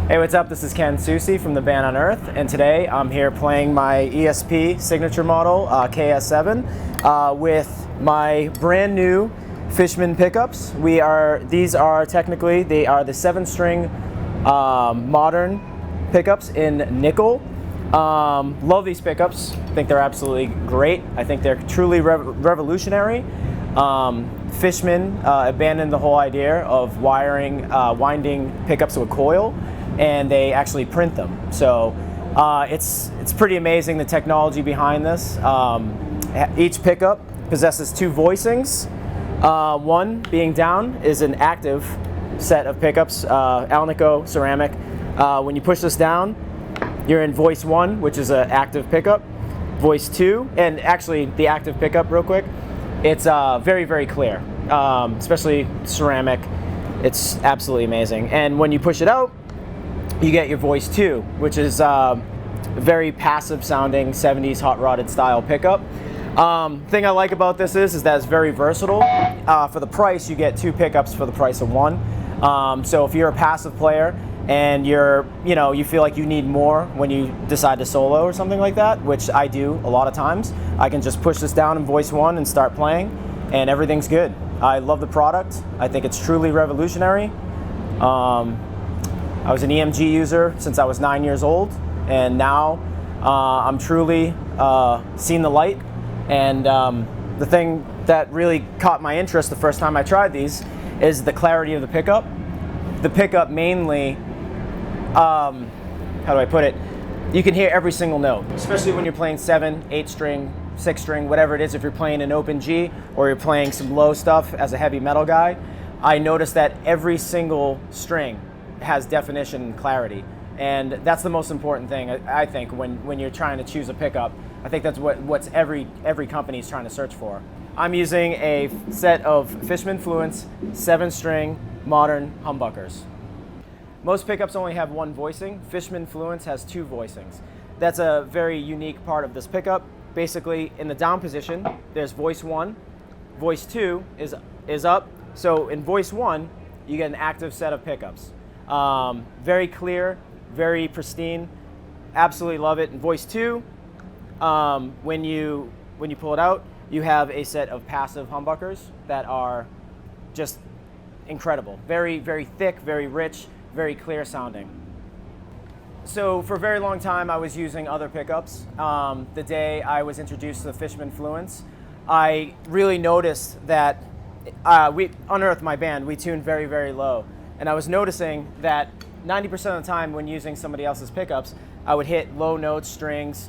Hey, what's up? This is Ken Susi from the band Unearth, and today I'm here playing my ESP signature model KS7 with my brand new Fishman pickups. These are technically the 7-string modern pickups in nickel. Love these pickups. I think they're absolutely great. I think they're truly revolutionary. Fishman abandoned the whole idea of winding pickups with coil, and they actually print them. So it's pretty amazing, the technology behind this. Each pickup possesses 2 voicings. One being down is an active set of pickups, Alnico ceramic. When you push this down, you're in voice 1, which is an active pickup. Voice 2, and actually the active pickup real quick, it's very, very clear, especially ceramic. It's absolutely amazing. And when you push it out, you get your voice 2, which is very passive sounding 70s hot rodded style pickup. Thing I like about this is that it's very versatile. For the price, you get 2 pickups for the price of 1. So if you're a passive player and you feel like you need more when you decide to solo or something like that, which I do a lot of times, I can just push this down in voice 1 and start playing, and everything's good. I love the product. I think it's truly revolutionary. I was an EMG user since I was 9 years old, and now I'm truly seen the light. And the thing that really caught my interest the first time I tried these is the clarity of the pickup. The pickup mainly, how do I put it? You can hear every single note, especially when you're playing 7, 8 string, 6 string, whatever it is. If you're playing an open G or you're playing some low stuff as a heavy metal guy, I noticed that every single string has definition and clarity, and that's the most important thing, I think, when you're trying to choose a pickup. I think that's what every company is trying to search for. I'm using a set of Fishman Fluence 7-string modern humbuckers. Most pickups only have 1 voicing. Fishman Fluence has 2 voicings. That's a very unique part of this pickup. Basically, in the down position, there's voice 1. Voice 2 is up. So in voice 1, you get an active set of pickups. Very clear, very pristine. Absolutely love it. In voice 2, when you pull it out, you have a set of passive humbuckers that are just incredible. Very, very thick, very rich, very clear sounding. So for a very long time, I was using other pickups. The day I was introduced to the Fishman Fluence, I really noticed that Unearth, my band, we tuned very, very low. And I was noticing that 90% of the time when using somebody else's pickups, I would hit low notes, strings,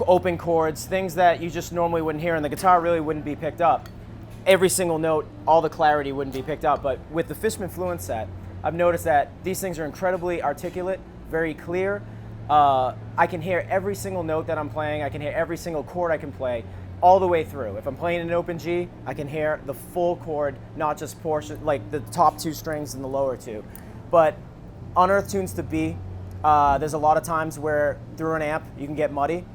open chords, things that you just normally wouldn't hear, and the guitar really wouldn't be picked up. Every single note, all the clarity wouldn't be picked up. But with the Fishman Fluence set, I've noticed that these things are incredibly articulate, very clear. I can hear every single note that I'm playing. I can hear every single chord I can play all the way through. If I'm playing an open G, I can hear the full chord, not just portion, like the top 2 strings and the lower 2. But Unearth tunes to B. There's a lot of times where through an amp you can get muddy.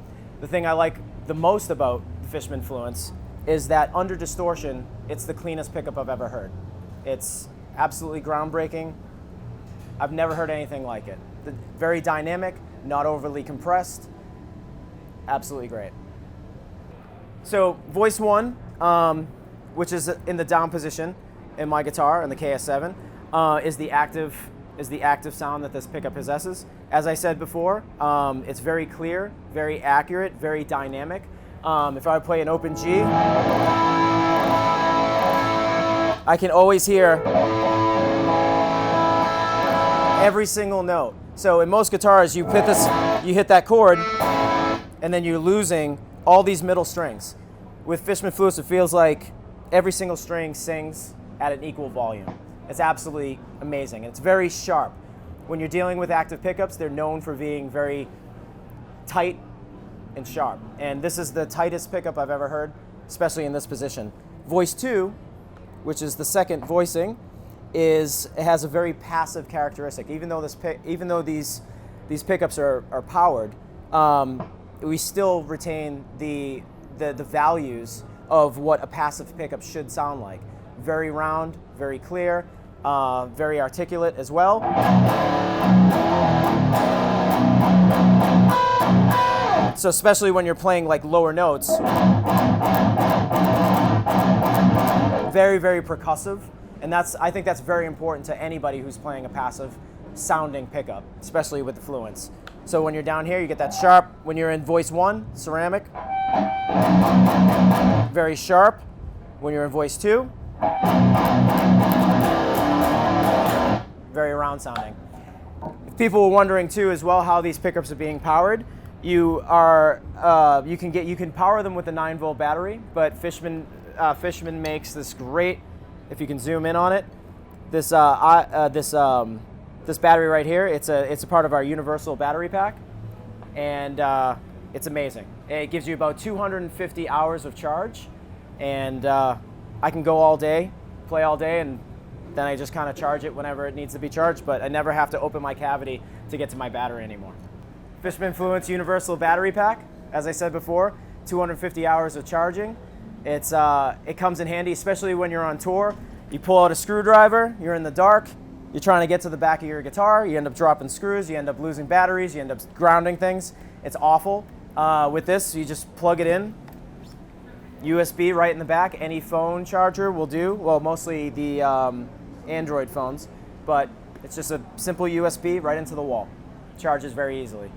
The thing I like the most about the Fishman Fluence is that under distortion, it's the cleanest pickup I've ever heard. It's absolutely groundbreaking. I've never heard anything like it. Very dynamic, not overly compressed. Absolutely great. So voice 1, which is in the down position in my guitar in the KS7, is the active sound that this pickup possesses. As I said before, it's very clear, very accurate, very dynamic. If I play an open G, I can always hear every single note. So in most guitars, you hit that chord, and then you're losing all these middle strings. With Fishman Fluence, it feels like every single string sings at an equal volume. It's absolutely amazing. It's very sharp. When you're dealing with active pickups, they're known for being very tight and sharp. And this is the tightest pickup I've ever heard, especially in this position. Voice 2, which is the second voicing, it has a very passive characteristic. Even though these pickups are powered, we still retain the values of what a passive pickup should sound like. Very round, very clear, very articulate as well. So especially when you're playing like lower notes, very, very percussive. And I think that's very important to anybody who's playing a passive sounding pickup, especially with the Fluence. So when you're down here, you get that sharp. When you're in voice 1, ceramic, very sharp. When you're in voice 2, very round sounding. If people were wondering too as well how these pickups are being powered, you can power them with a 9-volt battery, but Fishman makes this great, if you can zoom in on it, this battery right here. It's a part of our universal battery pack, and it's amazing. It gives you about 250 hours of charge, and I can go all day, play all day, and then I just kind of charge it whenever it needs to be charged, but I never have to open my cavity to get to my battery anymore. Fishman Fluence Universal Battery Pack, as I said before, 250 hours of charging. It comes in handy, especially when you're on tour. You pull out a screwdriver, you're in the dark, you're trying to get to the back of your guitar, you end up dropping screws, you end up losing batteries, you end up grounding things. It's awful. With this, you just plug it in, USB right in the back. Any phone charger will do, well, mostly the Android phones, but it's just a simple USB right into the wall. Charges very easily.